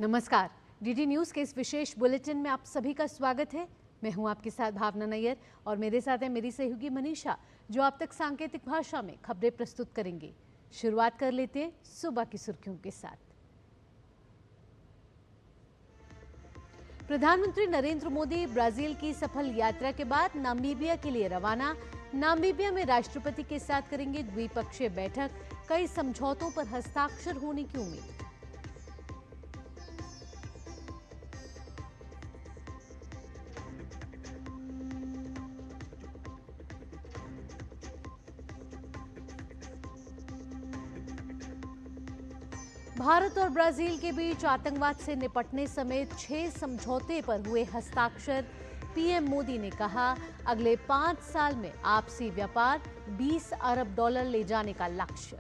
नमस्कार। DD news के इस विशेष बुलेटिन में आप सभी का स्वागत है। मैं हूं आपके साथ भावना नैयर और मेरे साथ है मेरी सहयोगी मनीषा, जो आप तक सांकेतिक भाषा में खबरें प्रस्तुत करेंगे। शुरुआत कर लेते हैं सुबह की सुर्खियों के साथ। प्रधानमंत्री नरेंद्र मोदी ब्राजील की सफल यात्रा के बाद नामीबिया के लिए रवाना। नामीबिया में राष्ट्रपति के साथ करेंगे द्विपक्षीय बैठक। कई समझौतों पर हस्ताक्षर होने की उम्मीद। भारत और ब्राजील के बीच आतंकवाद से निपटने समेत 6 समझौते पर हुए हस्ताक्षर। पीएम मोदी ने कहा, अगले 5 साल में आपसी व्यापार 20 अरब डॉलर ले जाने का लक्ष्य।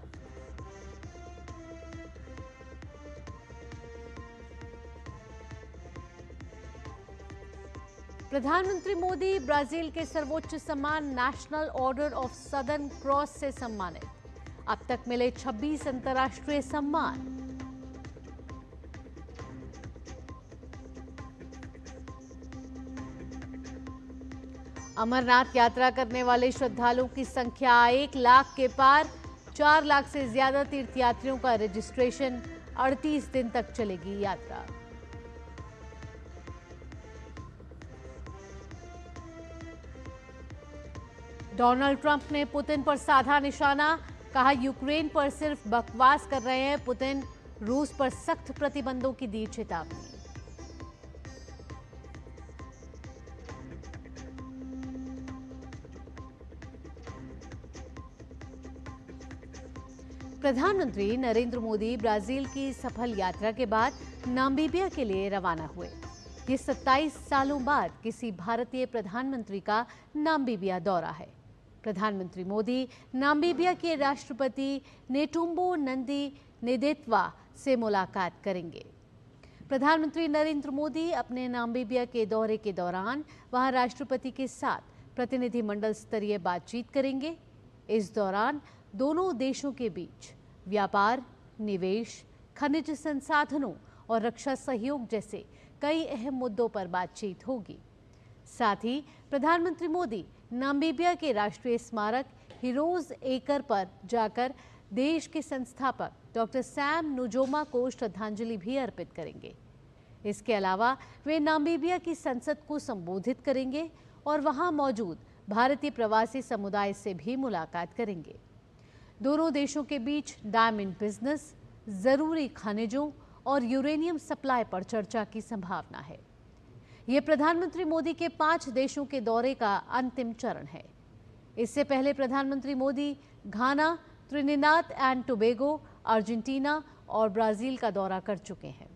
प्रधानमंत्री मोदी ब्राजील के सर्वोच्च सम्मान national order of southern cross से सम्मानित। अब तक मिले 26 अंतर्राष्ट्रीय सम्मान। अमरनाथ यात्रा करने वाले श्रद्धालुओं की संख्या 1 लाख के पार। 4 लाख से ज्यादा तीर्थयात्रियों का रजिस्ट्रेशन। 38 दिन तक चलेगी यात्रा। डोनाल्ड ट्रंप ने पुतिन पर साधा निशाना। कहा, यूक्रेन पर सिर्फ बकवास कर रहे हैं पुतिन। रूस पर सख्त प्रतिबंधों की दी चेतावनी। प्रधानमंत्री नरेंद्र मोदी ब्राजील की सफल यात्रा के बाद नामीबिया के लिए रवाना हुए। ये 27 सालों बाद किसी भारतीय प्रधानमंत्री का नामीबिया दौरा है। प्रधानमंत्री मोदी नामीबिया के राष्ट्रपति नेटुम्बो नंदी नेदेत्वा से मुलाकात करेंगे। प्रधानमंत्री नरेंद्र मोदी अपने नामीबिया के दौरे के दौरान वहां राष्ट्रपति के साथ प्रतिनिधिमंडल स्तरीय बातचीत करेंगे। इस दौरान दोनों देशों के बीच व्यापार, निवेश, खनिज संसाधनों और रक्षा सहयोग जैसे कई अहम मुद्दों पर बातचीत होगी। साथ ही प्रधानमंत्री मोदी नामीबिया के राष्ट्रीय स्मारक हीरोज एक्र पर जाकर देश के संस्थापक डॉक्टर सैम नुजोमा को श्रद्धांजलि भी अर्पित करेंगे। इसके अलावा वे नामीबिया की संसद को संबोधित करेंगे और वहां मौजूद भारतीय प्रवासी समुदाय से भी मुलाकात करेंगे। दोनों देशों के बीच डायमंड बिजनेस, जरूरी खनिजों और यूरेनियम सप्लाई पर चर्चा की संभावना है। ये प्रधानमंत्री मोदी के 5 देशों के दौरे का अंतिम चरण है। इससे पहले प्रधानमंत्री मोदी घाना, त्रिनिदाद एंड टोबैगो, अर्जेंटीना और ब्राजील का दौरा कर चुके हैं।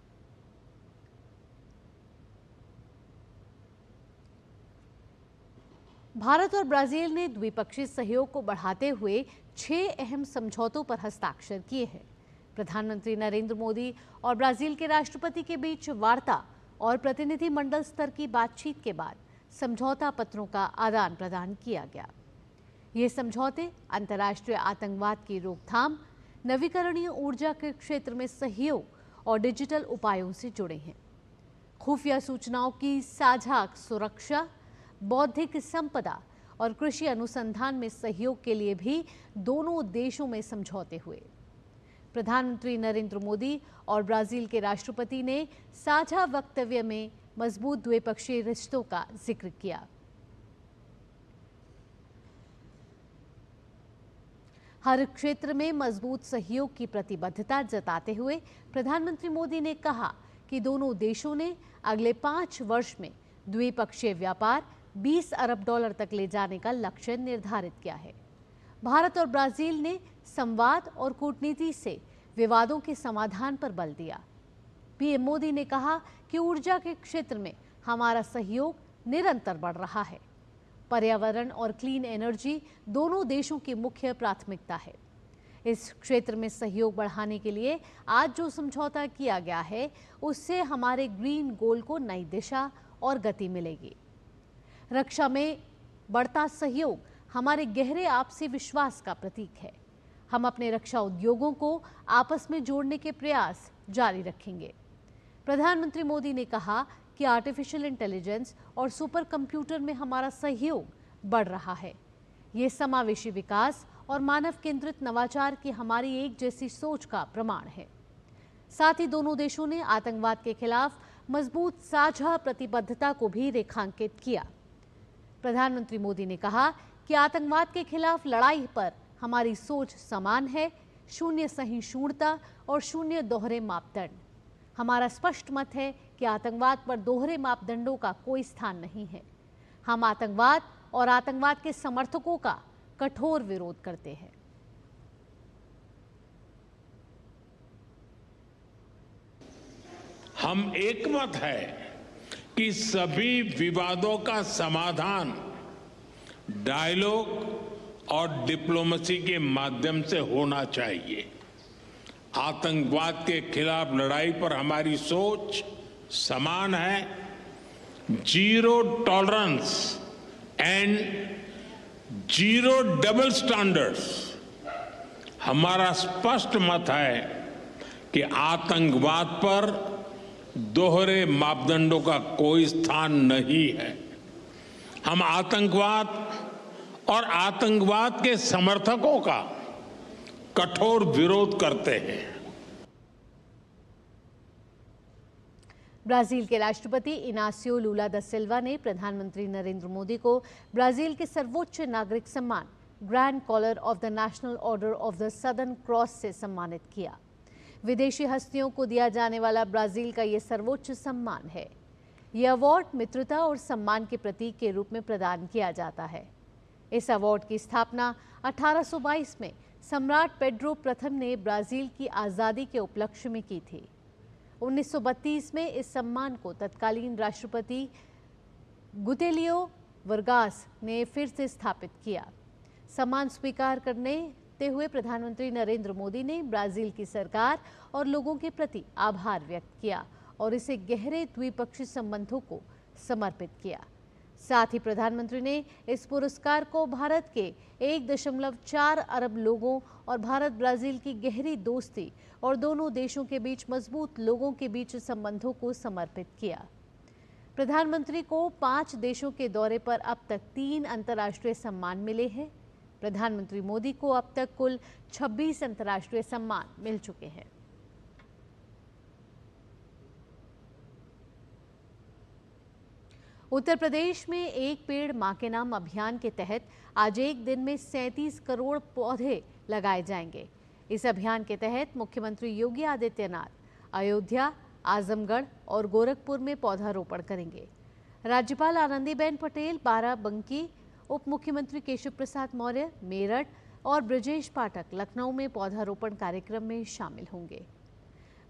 भारत और ब्राजील ने द्विपक्षीय सहयोग को बढ़ाते हुए 6 अहम समझौतों पर हस्ताक्षर किए हैं। प्रधानमंत्री नरेंद्र मोदी और ब्राजील के राष्ट्रपति के बीच वार्ता और प्रतिनिधिमंडल स्तर की बातचीत के बाद समझौता पत्रों का आदान प्रदान किया गया। ये समझौते अंतर्राष्ट्रीय आतंकवाद की रोकथाम, नवीकरणीय ऊर्जा के क्षेत्र में सहयोग और डिजिटल उपायों से जुड़े हैं। खुफिया सूचनाओं की साझा सुरक्षा, बौद्धिक संपदा और कृषि अनुसंधान में सहयोग के लिए भी दोनों देशों में समझौते हुए। प्रधानमंत्री नरेंद्र मोदी और ब्राजील के राष्ट्रपति ने साझा वक्तव्य में मजबूत द्विपक्षीय रिश्तों का जिक्र किया। हर क्षेत्र में मजबूत सहयोग की प्रतिबद्धता जताते हुए प्रधानमंत्री मोदी ने कहा कि दोनों देशों ने अगले 5 वर्ष में द्विपक्षीय व्यापार 20 अरब डॉलर तक ले जाने का लक्ष्य निर्धारित किया है। भारत और ब्राजील ने संवाद और कूटनीति से विवादों के समाधान पर बल दिया। पीएम मोदी ने कहा कि ऊर्जा के क्षेत्र में हमारा सहयोग निरंतर बढ़ रहा है। पर्यावरण और क्लीन एनर्जी दोनों देशों की मुख्य प्राथमिकता है। इस क्षेत्र में सहयोग बढ़ाने के लिए आज जो समझौता किया गया है, उससे हमारे ग्रीन गोल को नई दिशा और गति मिलेगी। रक्षा में बढ़ता सहयोग हमारे गहरे आपसी विश्वास का प्रतीक है। हम अपने रक्षा उद्योगों को आपस में जोड़ने के प्रयास जारी रखेंगे। प्रधानमंत्री मोदी ने कहा कि आर्टिफिशियल इंटेलिजेंस और सुपर कंप्यूटर में हमारा सहयोग बढ़ रहा है। ये समावेशी विकास और मानव केंद्रित नवाचार की हमारी एक जैसी सोच का प्रमाण है। साथ ही दोनों देशों ने आतंकवाद के खिलाफ मजबूत साझा प्रतिबद्धता को भी रेखांकित किया। प्रधानमंत्री मोदी ने कहा कि आतंकवाद के खिलाफ लड़ाई पर हमारी सोच समान है, शून्य सहिष्णुता और शून्य दोहरे मापदंड। हमारा स्पष्ट मत है कि आतंकवाद पर दोहरे मापदंडों का कोई स्थान नहीं है। हम आतंकवाद और आतंकवाद के समर्थकों का कठोर विरोध करते हैं। हम एकमत है कि सभी विवादों का समाधान डायलॉग और डिप्लोमेसी के माध्यम से होना चाहिए। आतंकवाद के खिलाफ लड़ाई पर हमारी सोच समान है। Zero tolerance and zero double standards. हमारा स्पष्ट मत है कि आतंकवाद पर दोहरे मापदंडों का कोई स्थान नहीं है। हम आतंकवाद और आतंकवाद के समर्थकों का कठोर विरोध करते हैं। ब्राजील के राष्ट्रपति इनासियो लूला दा सिल्वा ने प्रधानमंत्री नरेंद्र मोदी को ब्राजील के सर्वोच्च नागरिक सम्मान grand collar of the national order of the southern cross से सम्मानित किया। विदेशी हस्तियों को दिया जाने वाला ब्राजील का यह सर्वोच्च सम्मान है। यह अवार्ड मित्रता और सम्मान के प्रतीक के रूप में प्रदान किया जाता है। इस अवार्ड की स्थापना 1822 में सम्राट पेड्रो प्रथम ने ब्राजील की आज़ादी के उपलक्ष्य में की थी। 1932 में इस सम्मान को तत्कालीन राष्ट्रपति गुतेलियो वर्गास ने फिर से स्थापित किया। सम्मान स्वीकार करते हुए प्रधानमंत्री नरेंद्र मोदी ने ब्राजील की सरकार और लोगों के प्रति आभार व्यक्त किया और इसे गहरे द्विपक्षीय संबंधों को समर्पित किया। साथ ही प्रधानमंत्री ने इस पुरस्कार को भारत के 1.4 अरब लोगों और भारत ब्राजील की गहरी दोस्ती और दोनों देशों के बीच मजबूत लोगों के बीच संबंधों को समर्पित किया। प्रधानमंत्री को 5 देशों के दौरे पर अब तक 3 अंतर्राष्ट्रीय सम्मान मिले हैं। प्रधानमंत्री मोदी को अब तक कुल 26 अंतर्राष्ट्रीय सम्मान मिल चुके हैं। उत्तर प्रदेश में एक पेड़ मां के नाम अभियान के तहत आज एक दिन में 37 करोड़ पौधे लगाए जाएंगे। इस अभियान के तहत मुख्यमंत्री योगी आदित्यनाथ अयोध्या, आजमगढ़ और गोरखपुर में पौधारोपण करेंगे। राज्यपाल आनंदीबेन पटेल बाराबंकी, उप मुख्यमंत्री केशव प्रसाद मौर्य मेरठ और ब्रजेश पाठक लखनऊ में पौधारोपण कार्यक्रम में शामिल होंगे।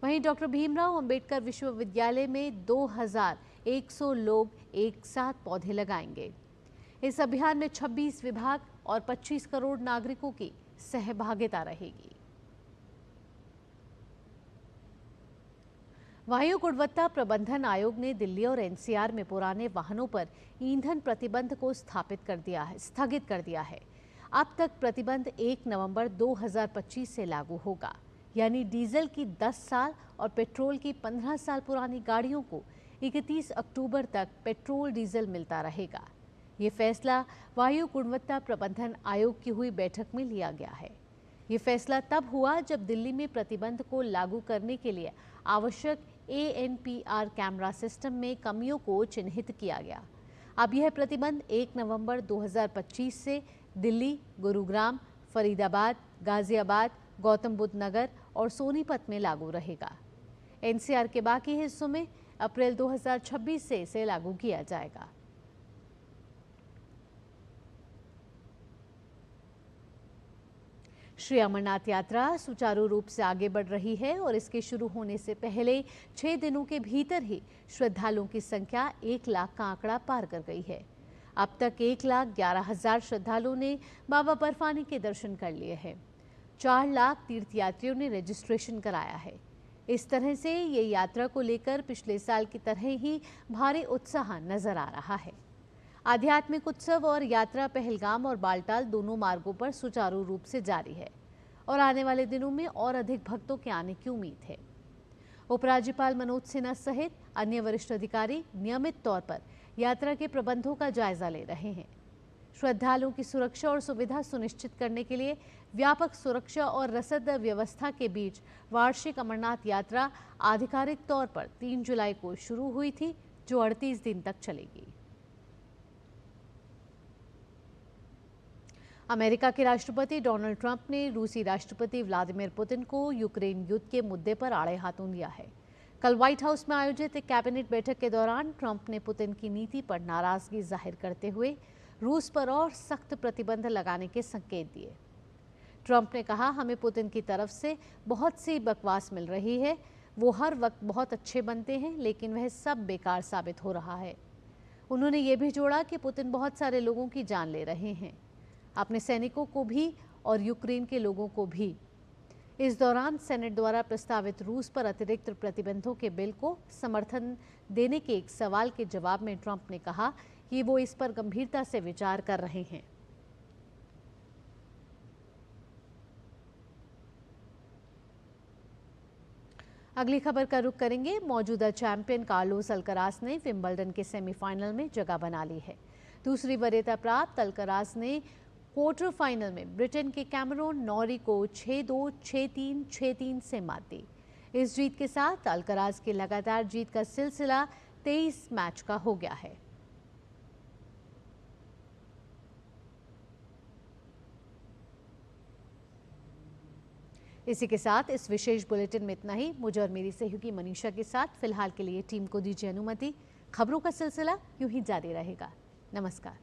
वहीं डॉक्टर भीमराव अंबेडकर विश्वविद्यालय में 2100 लोग एक साथ पौधे लगाएंगे। इस अभियान में 26 विभाग और 25 करोड़ नागरिकों की सहभागिता रहेगी। वायु गुणवत्ता प्रबंधन आयोग ने दिल्ली और एनसीआर में पुराने वाहनों पर ईंधन प्रतिबंध को स्थगित कर दिया है। अब तक प्रतिबंध 1 नवंबर 2025 से लागू होगा, यानी डीजल की 10 साल और पेट्रोल की 15 साल पुरानी गाड़ियों को 31 अक्टूबर तक पेट्रोल डीजल मिलता रहेगा। ये फैसला वायु गुणवत्ता प्रबंधन आयोग की हुई बैठक में लिया गया है। ये फैसला तब हुआ जब दिल्ली में प्रतिबंध को लागू करने के लिए आवश्यक ANPR कैमरा सिस्टम में कमियों को चिन्हित किया गया। अब यह प्रतिबंध 1 नवंबर 2025 से दिल्ली, गुरुग्राम, फरीदाबाद, गाजियाबाद, गौतम बुद्ध नगर और सोनीपत में लागू रहेगा। एनसीआर के बाकी हिस्सों में अप्रैल 2026 से इसे लागू किया जाएगा। श्री अमरनाथ यात्रा सुचारू रूप से आगे बढ़ रही है और इसके शुरू होने से पहले 6 दिनों के भीतर ही श्रद्धालुओं की संख्या 1 लाख का आंकड़ा पार कर गई है। अब तक 1,11,000 श्रद्धालुओं ने बाबा बर्फानी के दर्शन कर लिए हैं। 4 लाख तीर्थयात्रियों ने रजिस्ट्रेशन कराया है। इस तरह से ये यात्रा को लेकर पिछले साल की तरह ही भारी उत्साह नजर आ रहा है। आध्यात्मिक उत्सव और यात्रा पहलगाम और बालटाल दोनों मार्गों पर सुचारू रूप से जारी है और आने वाले दिनों में और अधिक भक्तों के आने की उम्मीद है। उपराज्यपाल मनोज सिन्हा सहित अन्य वरिष्ठ अधिकारी नियमित तौर पर यात्रा के प्रबंधों का जायजा ले रहे हैं। श्रद्धालुओं की सुरक्षा और सुविधा सुनिश्चित करने के लिए व्यापक सुरक्षा और रसद व्यवस्था के बीच वार्षिक अमरनाथ यात्रा आधिकारिक तौर पर 3 जुलाई को शुरू हुई थी, जो 38 दिन तक चलेगी। अमेरिका के राष्ट्रपति डोनाल्ड ट्रंप ने रूसी राष्ट्रपति व्लादिमीर पुतिन को यूक्रेन युद्ध के मुद्दे पर आड़े हाथों लिया है। कल व्हाइट हाउस में आयोजित एक कैबिनेट बैठक के दौरान ट्रंप ने पुतिन की नीति पर नाराजगी जाहिर करते हुए रूस पर और सख्त प्रतिबंध लगाने के संकेत दिए। ट्रंप ने कहा, हमें पुतिन की तरफ से बहुत सी बकवास मिल रही है। वो हर वक्त बहुत अच्छे बनते हैं, लेकिन वह सब बेकार साबित हो रहा है। उन्होंने ये भी जोड़ा कि पुतिन बहुत सारे लोगों की जान ले रहे हैं, अपने सैनिकों को भी और यूक्रेन के लोगों को भी। इस दौरान सेनेट द्वारा प्रस्तावित रूस पर अतिरिक्त प्रतिबंधों के बिल को समर्थन देने के एक सवाल के जवाब में ट्रंप ने कहा कि वो इस पर गंभीरता से विचार कर रहे हैं। अगली खबर का रुख करेंगे। मौजूदा चैंपियन कार्लोस अल्कराज ने विंबलडन के सेमीफाइनल में जगह बना ली है। दूसरी वरीयता प्राप्त अल्कराज ने क्वार्टर फाइनल में ब्रिटेन के कैमरून नॉरी को 6-2, 6-3, 6-3 से मात दी। इस जीत के साथ अल्कराज की लगातार जीत का सिलसिला 23 मैच का हो गया है। इसी के साथ इस विशेष बुलेटिन में इतना ही। मुझे और मेरी सहयोगी मनीषा के साथ फिलहाल के लिए टीम को दीजिए अनुमति। खबरों का सिलसिला यूं ही जारी रहेगा। नमस्कार।